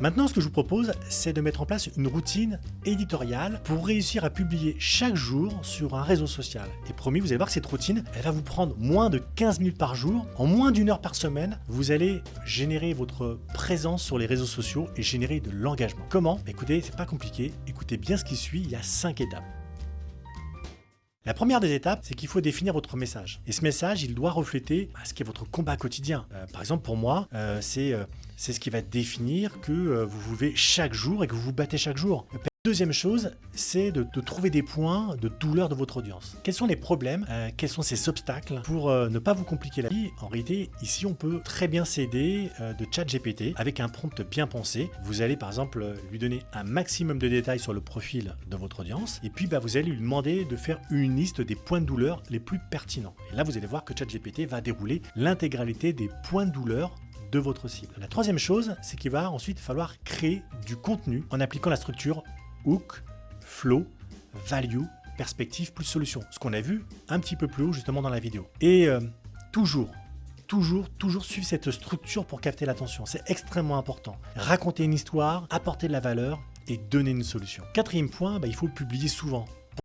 Maintenant, ce que je vous propose, c'est de mettre en place une routine éditoriale pour réussir à publier chaque jour sur un réseau social. Et promis, vous allez voir que cette routine, elle va vous prendre moins de 15 minutes par jour. En moins d'1 heure par semaine, vous allez générer votre présence sur les réseaux sociaux et générer de l'engagement. Comment? Écoutez, c'est pas compliqué. Écoutez bien ce qui suit, il y a 5 étapes. La première des étapes, c'est qu'il faut définir votre message. Et ce message, il doit refléter ce qu'est votre combat quotidien. Par exemple, pour moi, c'est ce qui va définir que vous vivez chaque jour et que vous vous battez chaque jour. Deuxième chose, c'est de trouver des points de douleur de votre audience. Quels sont les problèmes, quels sont ces obstacles pour ne pas vous compliquer la vie? En réalité, ici, on peut très bien s'aider de ChatGPT avec un prompt bien pensé. Vous allez par exemple lui donner un maximum de détails sur le profil de votre audience et puis vous allez lui demander de faire une liste des points de douleur les plus pertinents. Et là, vous allez voir que ChatGPT va dérouler l'intégralité des points de douleur de votre cible. La troisième chose, c'est qu'il va ensuite falloir créer du contenu en appliquant la structure hook, flow, value, perspective plus solution. Ce qu'on a vu un petit peu plus haut justement dans la vidéo. Et toujours suivre cette structure pour capter l'attention. C'est extrêmement important. Raconter une histoire, apporter de la valeur et donner une solution. Quatrième point, il faut le publier souvent.